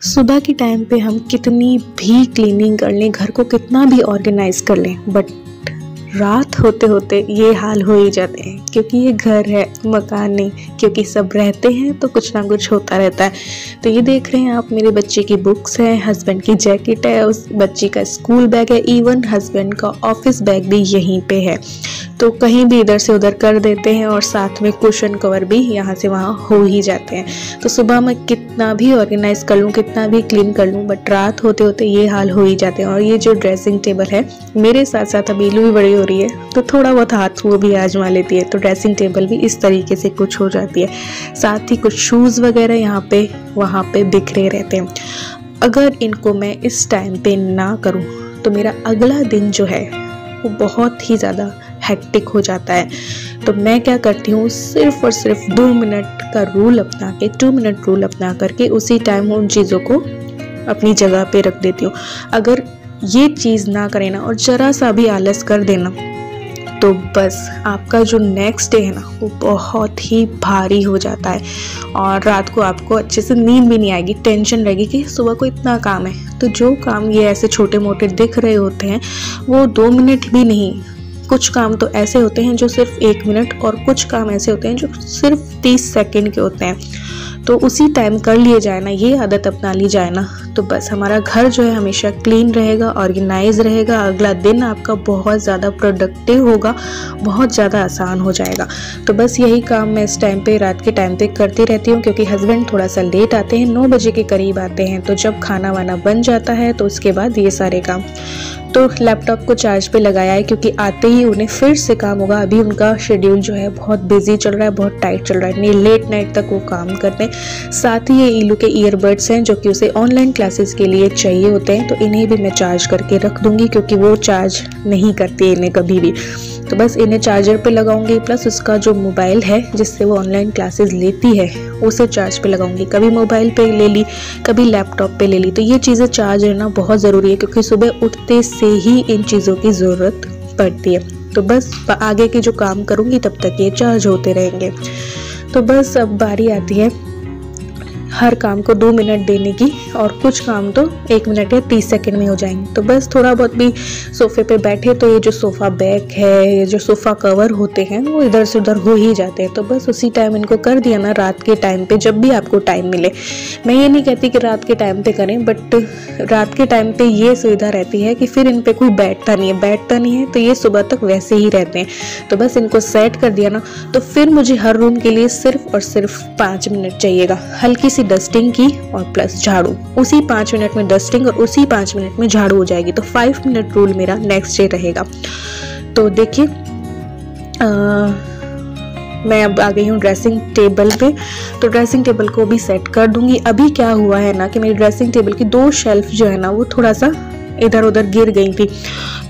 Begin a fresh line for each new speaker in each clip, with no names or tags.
सुबह के टाइम पे हम कितनी भी क्लीनिंग कर लें, घर को कितना भी ऑर्गेनाइज कर लें, बट रात होते होते ये हाल हो ही जाते हैं। क्योंकि ये घर है, मकान नहीं, क्योंकि सब रहते हैं तो कुछ ना कुछ होता रहता है। तो ये देख रहे हैं आप, मेरे बच्चे की बुक्स हैं, हस्बैंड की जैकेट है, उस बच्ची का स्कूल बैग है, इवन हस्बैंड का ऑफिस बैग भी यहीं पे है। तो कहीं भी इधर से उधर कर देते हैं और साथ में कुशन कवर भी यहाँ से वहाँ हो ही जाते हैं। तो सुबह मैं कितना भी ऑर्गेनाइज कर लूँ, कितना भी क्लीन कर लूँ, बट रात होते होते ये हाल हो ही जाते हैं। और ये जो ड्रेसिंग टेबल है, मेरे साथ साथ अब इलू भी बड़ी हो रही है तो थोड़ा बहुत हाथ वो भी आजमा लेती है, तो ड्रेसिंग टेबल भी इस तरीके से कुछ हो जाती है। साथ ही कुछ शूज़ वगैरह यहाँ पे वहाँ पे बिखरे रहते हैं। अगर इनको मैं इस टाइम पे ना करूँ तो मेरा अगला दिन जो है वो बहुत ही ज़्यादा हेक्टिक हो जाता है। तो मैं क्या करती हूँ, सिर्फ और सिर्फ 2 मिनट का रूल अपना के, 2 मिनट रूल अपना करके उसी टाइम उन चीज़ों को अपनी जगह पे रख देती हूँ। अगर ये चीज़ ना करें ना और ज़रा सा भी आलस कर देना तो बस आपका जो नेक्स्ट डे है ना वो बहुत ही भारी हो जाता है और रात को आपको अच्छे से नींद भी नहीं आएगी। टेंशन रहेगी कि सुबह को इतना काम है। तो जो काम ये ऐसे छोटे मोटे दिख रहे होते हैं वो 2 मिनट भी नहीं, कुछ काम तो ऐसे होते हैं जो सिर्फ 1 मिनट और कुछ काम ऐसे होते हैं जो सिर्फ 30 सेकेंड के होते हैं। तो उसी टाइम कर लिए जाए ना, ये आदत अपना ली जाए ना, तो बस हमारा घर जो है हमेशा क्लीन रहेगा, ऑर्गेनाइज रहेगा। अगला दिन आपका बहुत ज़्यादा प्रोडक्टिव होगा, बहुत ज़्यादा आसान हो जाएगा। तो बस यही काम मैं इस टाइम पे, रात के टाइम पे करती रहती हूँ। क्योंकि हस्बैंड थोड़ा सा लेट आते हैं, 9 बजे के करीब आते हैं। तो जब खाना वाना बन जाता है तो उसके बाद ये सारे काम। तो लैपटॉप को चार्ज पे लगाया है क्योंकि आते ही उन्हें फिर से काम होगा। अभी उनका शेड्यूल जो है बहुत बिजी चल रहा है, बहुत टाइट चल रहा है, नहीं लेट नाइट तक वो काम करते हैं। साथ ही ये ईलू के ईयरबड्स हैं जो कि उसे ऑनलाइन क्लासेस के लिए चाहिए होते हैं, तो इन्हें भी मैं चार्ज करके रख दूंगी क्योंकि वो चार्ज नहीं करती इन्हें कभी भी। तो बस इन्हें चार्जर पे लगाऊंगी, प्लस उसका जो मोबाइल है जिससे वो ऑनलाइन क्लासेस लेती है उसे चार्ज पे लगाऊंगी। कभी मोबाइल पे ले ली, कभी लैपटॉप पे ले ली। तो ये चीज़ें चार्ज रहना बहुत ज़रूरी है क्योंकि सुबह उठते से ही इन चीज़ों की ज़रूरत पड़ती है। तो बस आगे के जो काम करूँगी तब तक ये चार्ज होते रहेंगे। तो बस अब बारी आती है हर काम को 2 मिनट देने की, और कुछ काम तो 1 मिनट या 30 सेकंड में हो जाएंगे। तो बस थोड़ा बहुत भी सोफे पे बैठे तो ये जो सोफ़ा बैग है, ये जो सोफ़ा कवर होते हैं वो इधर से उधर हो ही जाते हैं। तो बस उसी टाइम इनको कर दिया ना, रात के टाइम पे जब भी आपको टाइम मिले। मैं ये नहीं कहती कि रात के टाइम पे करें, बट रात के टाइम पे ये सुविधा रहती है कि फिर इन पे कोई बैठता नहीं है तो ये सुबह तक वैसे ही रहते हैं। तो बस इनको सेट कर दिया ना, तो फिर मुझे हर रूम के लिए सिर्फ और सिर्फ 5 मिनट चाहिएगा। हल्की सी डस्टिंग की और प्लस झाड़ू, उसी 5 मिनट में डस्टिंग और उसी 5 मिनट में झाड़ू हो जाएगी। तो 5 मिनट रूल मेरा नेक्स्ट डे रहेगा। तो देखिए मैं अब आ गई हूँ ड्रेसिंग टेबल पे। तो ड्रेसिंग टेबल को भी सेट कर दूंगी। अभी क्या हुआ है ना कि मेरी ड्रेसिंग टेबल की 2 शेल्फ जो है ना वो थोड़ा सा इधर उधर गिर गई थी,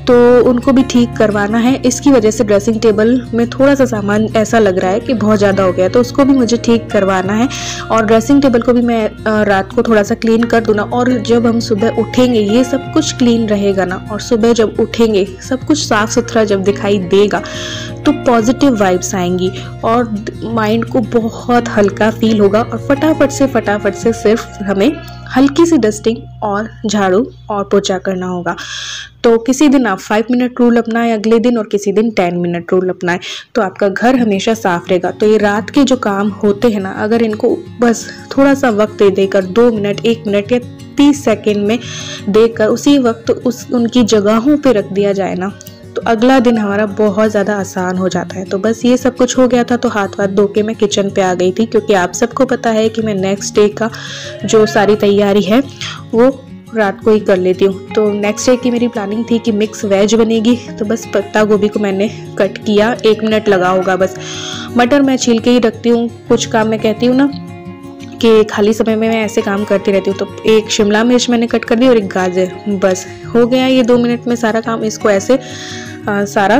तो उनको भी ठीक करवाना है। इसकी वजह से ड्रेसिंग टेबल में थोड़ा सा सामान ऐसा लग रहा है कि बहुत ज़्यादा हो गया, तो उसको भी मुझे ठीक करवाना है। और ड्रेसिंग टेबल को भी मैं रात को थोड़ा सा क्लीन कर दूँ ना, और जब हम सुबह उठेंगे ये सब कुछ क्लीन रहेगा ना, और सुबह जब उठेंगे सब कुछ साफ़ सुथरा जब दिखाई देगा तो पॉजिटिव वाइब्स आएंगी और माइंड को बहुत हल्का फील होगा। और फटाफट से सिर्फ हमें हल्की सी डस्टिंग और झाड़ू और पोछा करना होगा। तो किसी दिन आप 5 मिनट रूल अपनाएं अगले दिन, और किसी दिन 10 मिनट रूल अपनाएं, तो आपका घर हमेशा साफ रहेगा। तो ये रात के जो काम होते हैं ना, अगर इनको बस थोड़ा सा वक्त दे देकर 2 मिनट, 1 मिनट या 30 सेकेंड में देकर उसी वक्त उनकी जगहों पे रख दिया जाए ना, तो अगला दिन हमारा बहुत ज़्यादा आसान हो जाता है। तो बस ये सब कुछ हो गया था, तो हाथ धो के मैं किचन पे आ गई थी क्योंकि आप सबको पता है कि मैं नेक्स्ट डे का जो सारी तैयारी है वो रात को ही कर लेती हूँ। तो नेक्स्ट डे की मेरी प्लानिंग थी कि मिक्स वेज बनेगी। तो बस पत्ता गोभी को मैंने कट किया, 1 मिनट लगा होगा बस। मटर मैं छील के ही रखती हूँ। कुछ काम मैं कहती हूँ ना कि खाली समय में मैं ऐसे काम करती रहती हूँ। तो एक शिमला मिर्च मैंने कट कर दी और एक गाजर, बस हो गया ये 2 मिनट में सारा काम। इसको ऐसे सारा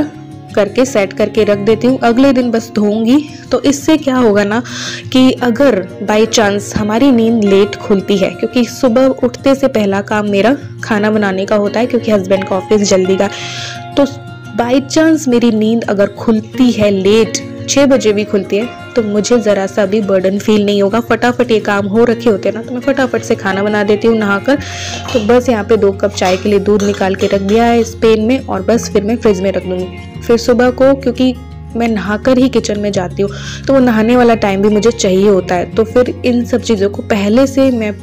करके सेट करके रख देती हूँ। अगले दिन बस धोऊंगी। तो इससे क्या होगा ना कि अगर बाय चांस हमारी नींद लेट खुलती है, क्योंकि सुबह उठते से पहला काम मेरा खाना बनाने का होता है क्योंकि हस्बैंड का ऑफिस जल्दी का, तो बाय चांस मेरी नींद अगर खुलती है लेट, 6 बजे भी खुलती है तो मुझे ज़रा सा भी बर्डन फील नहीं होगा। फटाफट ये काम हो रखे होते हैं ना, तो मैं फटाफट से खाना बना देती हूँ नहाकर। तो बस यहाँ पे 2 कप चाय के लिए दूध निकाल के रख दिया है इस पेन में, और बस फिर मैं फ्रिज में रख दूँगी। फिर सुबह को, क्योंकि मैं नहाकर ही किचन में जाती हूँ, तो वो नहाने वाला टाइम भी मुझे चाहिए होता है, तो फिर इन सब चीज़ों को पहले से मैं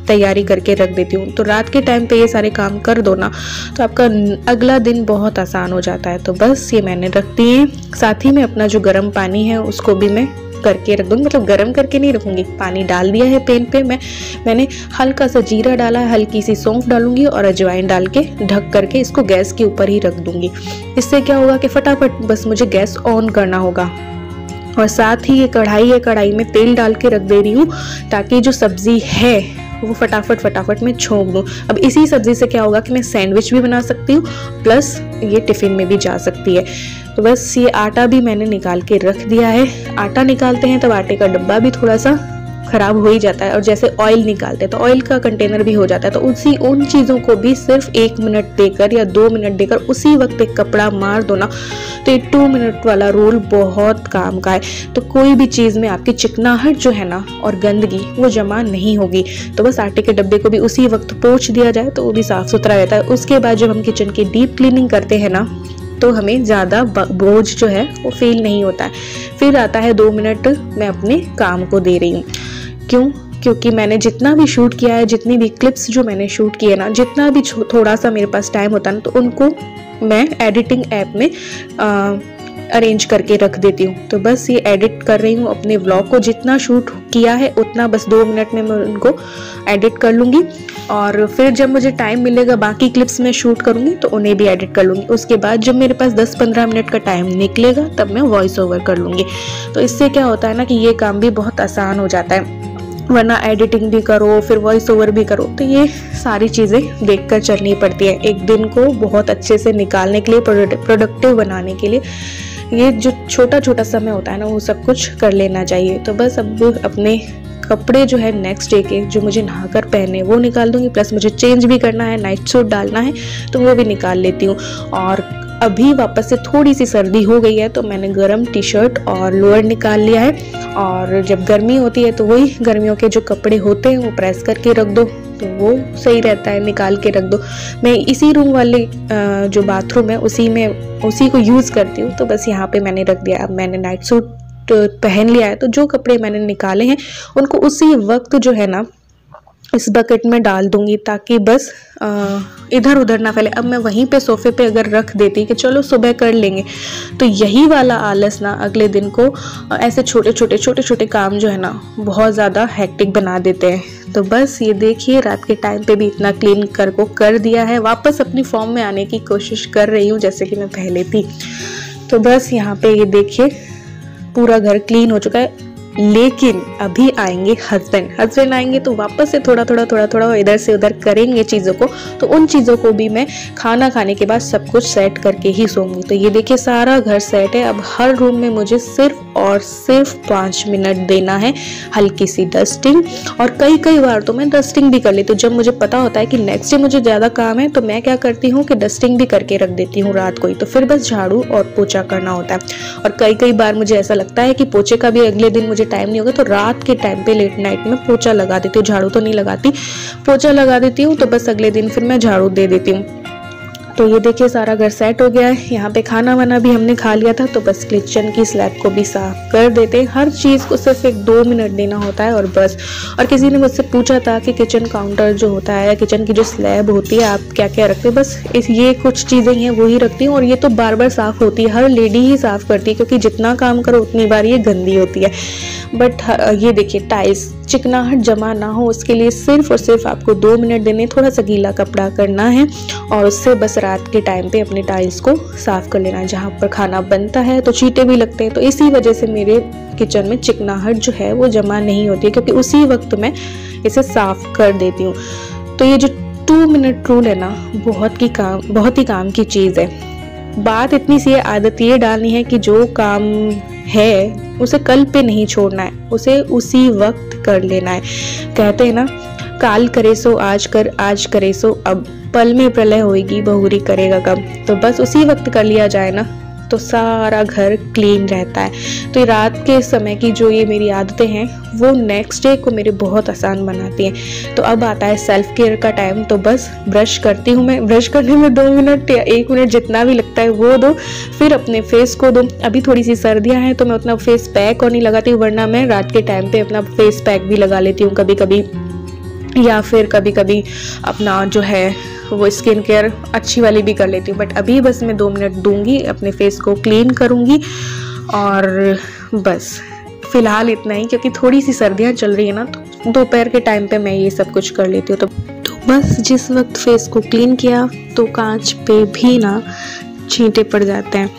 तैयारी करके रख देती हूँ। तो रात के टाइम पे ये सारे काम कर दो ना, तो आपका अगला दिन बहुत आसान हो जाता है। तो बस ये मैंने रख दिए। साथ ही में अपना जो गर्म पानी है उसको भी मैं करके रख दूँगी, मतलब गर्म करके नहीं रखूँगी, पानी डाल दिया है पेन पे। मैंने हल्का सा जीरा डाला है, हल्की सी सौंफ डालूंगी और अजवाइन डाल के ढक करके इसको गैस के ऊपर ही रख दूँगी। इससे क्या होगा कि फटाफट बस मुझे गैस ऑन करना होगा। और साथ ही ये कढ़ाई है, कढ़ाई में तेल डाल के रख दे रही हूँ ताकि जो सब्ज़ी है वो फटाफट मैं छोंक दूँ। अब इसी सब्ज़ी से क्या होगा कि मैं सैंडविच भी बना सकती हूँ, प्लस ये टिफ़िन में भी जा सकती है। तो बस ये आटा भी मैंने निकाल के रख दिया है। आटा निकालते हैं तब आटे का डब्बा भी थोड़ा सा ख़राब हो ही जाता है, और जैसे ऑयल निकालते हैं तो ऑयल का कंटेनर भी हो जाता है। तो उन चीज़ों को भी सिर्फ 1 मिनट देकर या 2 मिनट देकर उसी वक्त एक कपड़ा मार दो ना, तो ये 2 मिनट वाला रूल बहुत काम का है। तो कोई भी चीज़ में आपकी चिकनाहट जो है ना और गंदगी वो जमा नहीं होगी। तो बस आटे के डब्बे को भी उसी वक्त पोंछ दिया जाए तो वो भी साफ़ सुथरा रहता है। उसके बाद जब हम किचन की डीप क्लीनिंग करते हैं ना, तो हमें ज़्यादा बोझ जो है वो फील नहीं होता है। फिर आता है 2 मिनट मैं अपने काम को दे रही हूँ। क्यों? क्योंकि मैंने जितना भी शूट किया है, जितनी भी क्लिप्स जो मैंने शूट किए ना, जितना भी थोड़ा सा मेरे पास टाइम होता है ना, तो उनको मैं एडिटिंग ऐप में अरेंज करके रख देती हूँ। तो बस ये एडिट कर रही हूँ अपने व्लॉग को, जितना शूट किया है उतना बस 2 मिनट में मैं उनको एडिट कर लूँगी। और फिर जब मुझे टाइम मिलेगा बाकी क्लिप्स में शूट करूँगी तो उन्हें भी एडिट कर लूँगी। उसके बाद जब मेरे पास 10-15 मिनट का टाइम निकलेगा तब मैं वॉइस ओवर कर लूँगी। तो इससे क्या होता है ना कि ये काम भी बहुत आसान हो जाता है, वरना एडिटिंग भी करो फिर वॉइस ओवर भी करो, तो ये सारी चीज़ें देखकर चलनी पड़ती है। एक दिन को बहुत अच्छे से निकालने के लिए, प्रोडक्टिव बनाने के लिए ये जो छोटा छोटा समय होता है ना, वो सब कुछ कर लेना चाहिए। तो बस अब अपने कपड़े जो है नेक्स्ट डे के जो मुझे नहाकर पहने वो निकाल दूंगी, प्लस मुझे चेंज भी करना है, नाइट सूट डालना है तो वो भी निकाल लेती हूँ। और अभी वापस से थोड़ी सी सर्दी हो गई है तो मैंने गर्म टी शर्ट और लोअर निकाल लिया है। और जब गर्मी होती है तो वही गर्मियों के जो कपड़े होते हैं वो प्रेस करके रख दो तो वो सही रहता है, निकाल के रख दो। मैं इसी रूम वाले जो बाथरूम है उसी को यूज़ करती हूँ। तो बस यहाँ पे मैंने रख दिया। अब मैंने नाइट सूट पहन लिया है तो जो कपड़े मैंने निकाले हैं उनको उसी वक्त जो है ना इस बकेट में डाल दूंगी, ताकि बस इधर उधर ना फैले। अब मैं वहीं पे सोफे पे अगर रख देती कि चलो सुबह कर लेंगे, तो यही वाला आलस ना अगले दिन को ऐसे छोटे छोटे काम जो है ना बहुत ज़्यादा हेक्टिक बना देते हैं। तो बस ये देखिए रात के टाइम पे भी इतना क्लीन कर दिया है। वापस अपनी फॉर्म में आने की कोशिश कर रही हूँ जैसे कि मैं पहले थी। तो बस यहाँ पे ये देखिए पूरा घर क्लीन हो चुका है। लेकिन अभी आएंगे हस्बैंड आएंगे तो वापस से थोड़ा इधर से उधर करेंगे चीज़ों को। तो उन चीज़ों को भी मैं खाना खाने के बाद सब कुछ सेट करके ही सोऊंगी। तो ये देखिए सारा घर सेट है। अब हर रूम में मुझे सिर्फ 5 मिनट देना है, हल्की सी डस्टिंग। और कई बार तो मैं डस्टिंग भी कर लेती हूँ। जब मुझे पता होता है कि नेक्स्ट डे मुझे ज़्यादा काम है तो मैं क्या करती हूँ कि डस्टिंग भी करके रख देती हूँ रात को ही। तो फिर बस झाड़ू और पोछा करना होता है। और कई बार मुझे ऐसा लगता है कि पोछे का भी अगले दिन मुझे टाइम नहीं होगा तो रात के टाइम पे लेट नाइट में पोछा लगा देती हूँ। झाड़ू तो नहीं लगाती, पोछा लगा देती हूँ। तो बस अगले दिन फिर मैं झाड़ू दे देती हूँ। तो ये देखिए सारा घर सेट हो गया है। यहाँ पे खाना वाना भी हमने खा लिया था तो बस किचन की स्लैब को भी साफ कर देते हैं। हर चीज़ को सिर्फ 1-2 मिनट देना होता है और बस। और किसी ने मुझसे पूछा था कि किचन काउंटर जो होता है, किचन की जो स्लैब होती है, आप क्या क्या रखते हैं? बस ये कुछ चीज़ें हैं वही रखती हूँ। और ये तो बार बार साफ़ होती है, हर लेडी ही साफ़ करती है क्योंकि जितना काम करो उतनी बार ये गंदी होती है। बट ये देखिए टाइल्स चिकनाहट जमा ना हो उसके लिए सिर्फ और सिर्फ आपको 2 मिनट देने, थोड़ा सा गीला कपड़ा करना है और उससे बस रात के टाइम पे अपने टाइल्स को साफ कर लेना। जहाँ पर खाना बनता है तो चींटे भी लगते हैं, तो इसी वजह से मेरे किचन में चिकनाहट जो है वो जमा नहीं होती है क्योंकि उसी वक्त मैं इसे साफ कर देती हूँ। तो ये जो 2 मिनट रूल है ना बहुत ही काम की चीज़ है। बात इतनी सी है, आदत ये डालनी है कि जो काम है उसे कल पे नहीं छोड़ना है, उसे उसी वक्त कर लेना है। कहते हैं ना काल करे सो आज कर, आज करे सो अब, पल में प्रलय होएगी बहुरी करेगा कब। तो बस उसी वक्त कर लिया जाए ना तो सारा घर क्लीन रहता है। तो रात के समय की जो ये मेरी आदतें हैं वो नेक्स्ट डे को मेरे बहुत आसान बनाती हैं। तो अब आता है सेल्फ केयर का टाइम। तो बस ब्रश करती हूँ मैं, ब्रश करने में 2 मिनट या 1 मिनट जितना भी लगता है वो दो, फिर अपने फेस को दो। अभी थोड़ी सी सर्दियाँ हैं तो मैं उतना फेस पैक और नहीं लगाती हूँ, वरना मैं रात के टाइम पे अपना फेस पैक भी लगा लेती हूँ कभी कभी, या फिर कभी कभी अपना जो है वो स्किन केयर अच्छी वाली भी कर लेती हूँ। बट अभी बस मैं 2 मिनट दूंगी, अपने फेस को क्लीन करूँगी और बस फिलहाल इतना ही, क्योंकि थोड़ी सी सर्दियाँ चल रही है ना, तो दोपहर के टाइम पे मैं ये सब कुछ कर लेती हूँ। तो बस जिस वक्त फेस को क्लीन किया तो कांच पे भी ना छींटे पड़ जाते हैं,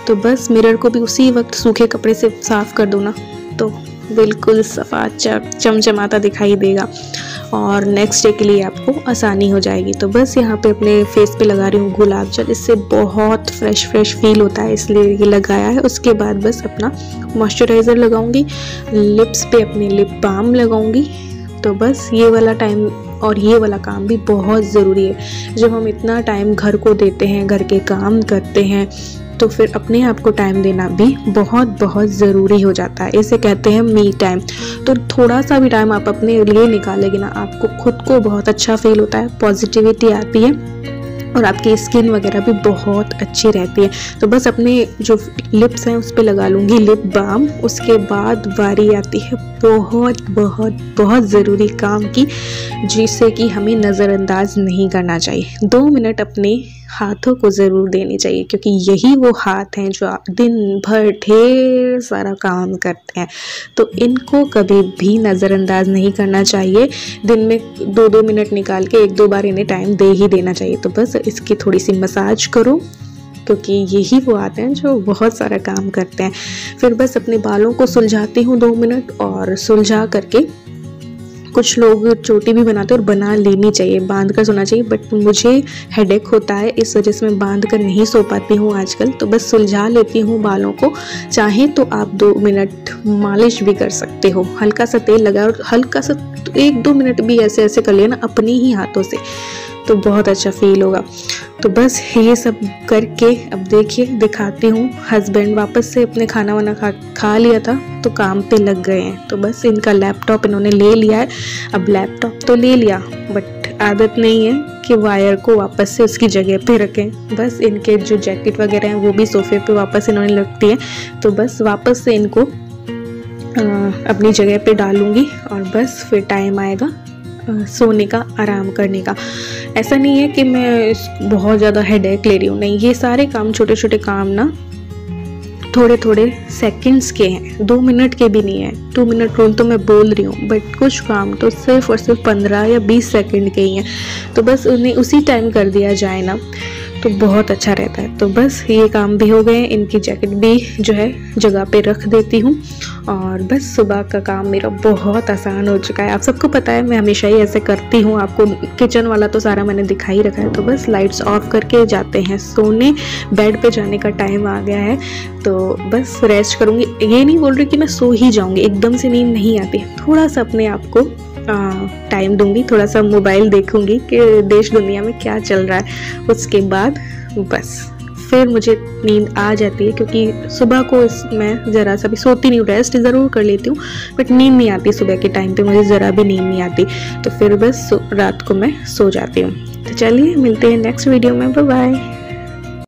तो बस मिरर को भी उसी वक्त सूखे कपड़े से साफ कर दो ना, तो बिल्कुल सफा चमचमाता दिखाई देगा और नेक्स्ट डे के लिए आपको आसानी हो जाएगी। तो बस यहाँ पे अपने फेस पे लगा रही हूँ गुलाब जल, इससे बहुत फ्रेश फील होता है, इसलिए ये लगाया है। उसके बाद बस अपना मॉइस्चराइज़र लगाऊंगी, लिप्स पे अपने लिप बाम लगाऊंगी। तो बस ये वाला टाइम और ये वाला काम भी बहुत ज़रूरी है। जब हम इतना टाइम घर को देते हैं, घर के काम करते हैं, तो फिर अपने आप को टाइम देना भी बहुत ज़रूरी हो जाता है। इसे कहते हैं मी टाइम। तो थोड़ा सा भी टाइम आप अपने लिए निकालेंगे ना, आपको खुद को बहुत अच्छा फील होता है, पॉजिटिविटी आती है और आपकी स्किन वगैरह भी बहुत अच्छी रहती है। तो बस अपने जो लिप्स हैं उस पर लगा लूँगी लिप बाम। उसके बाद बारी आती है बहुत ज़रूरी काम की, जिसे कि हमें नज़रअंदाज नहीं करना चाहिए। 2 मिनट अपने हाथों को ज़रूर देने चाहिए, क्योंकि यही वो हाथ हैं जो दिन भर ढेर सारा काम करते हैं। तो इनको कभी भी नज़रअंदाज नहीं करना चाहिए। दिन में 2-2 मिनट निकाल के 1-2 बार इन्हें टाइम दे ही देना चाहिए। तो बस इसकी थोड़ी सी मसाज करो, क्योंकि यही वो आते हैं जो बहुत सारा काम करते हैं। फिर बस अपने बालों को सुलझाती हूँ 2 मिनट, और सुलझा करके कुछ लोग चोटी भी बनाते हैं और बना लेनी चाहिए, बांध कर सोना चाहिए, बट मुझे हेडेक होता है, इस वजह से मैं बांध कर नहीं सो पाती हूँ आजकल। तो बस सुलझा लेती हूँ बालों को। चाहे तो आप 2 मिनट मालिश भी कर सकते हो, हल्का सा तेल लगाओ और हल्का सा 1-2 मिनट भी ऐसे कर लिया ना अपने ही हाथों से, तो बहुत अच्छा फील होगा। तो बस ये सब करके अब देखिए दिखाती हूँ। हस्बैंड वापस से अपने खाना वाना खा लिया था तो काम पे लग गए हैं। तो बस इनका लैपटॉप इन्होंने ले लिया है। अब लैपटॉप तो ले लिया, बट आदत नहीं है कि वायर को वापस से उसकी जगह पे रखें। बस इनके जो जैकेट वगैरह हैं वो भी सोफे पे वापस इन्होंने रखती है। तो बस वापस से इनको अपनी जगह पे डालूंगी और बस फिर टाइम आएगा सोने का, आराम करने का। ऐसा नहीं है कि मैं बहुत ज़्यादा हेडेक ले रही हूँ, नहीं, ये सारे काम छोटे छोटे काम ना थोड़े सेकंड्स के हैं, 2 मिनट के भी नहीं है। 2 मिनट रूल तो मैं बोल रही हूँ, बट कुछ काम तो सिर्फ और सिर्फ 15 या 20 सेकंड के ही हैं। तो बस उन्हें उसी टाइम कर दिया जाए ना तो बहुत अच्छा रहता है। तो बस ये काम भी हो गए, इनकी जैकेट भी जो है जगह पे रख देती हूँ और बस सुबह का काम मेरा बहुत आसान हो चुका है। आप सबको पता है मैं हमेशा ही ऐसे करती हूँ, आपको किचन वाला तो सारा मैंने दिखा ही रखा है। तो बस लाइट्स ऑफ करके जाते हैं सोने, बेड पे जाने का टाइम आ गया है। तो बस रेस्ट करूँगी। ये नहीं बोल रही कि मैं सो ही जाऊँगी, एकदम से नींद नहीं आती, थोड़ा सा अपने आप को टाइम दूंगी, थोड़ा सा मोबाइल देखूंगी कि देश दुनिया में क्या चल रहा है। उसके बाद बस फिर मुझे नींद आ जाती है, क्योंकि सुबह को मैं ज़रा सा भी सोती नहीं हूँ, रेस्ट ज़रूर कर लेती हूँ बट नींद नहीं आती। सुबह के टाइम पे मुझे ज़रा भी नींद नहीं आती, तो फिर बस रात को मैं सो जाती हूँ। तो चलिए मिलते हैं नेक्स्ट वीडियो में, बाय बाय।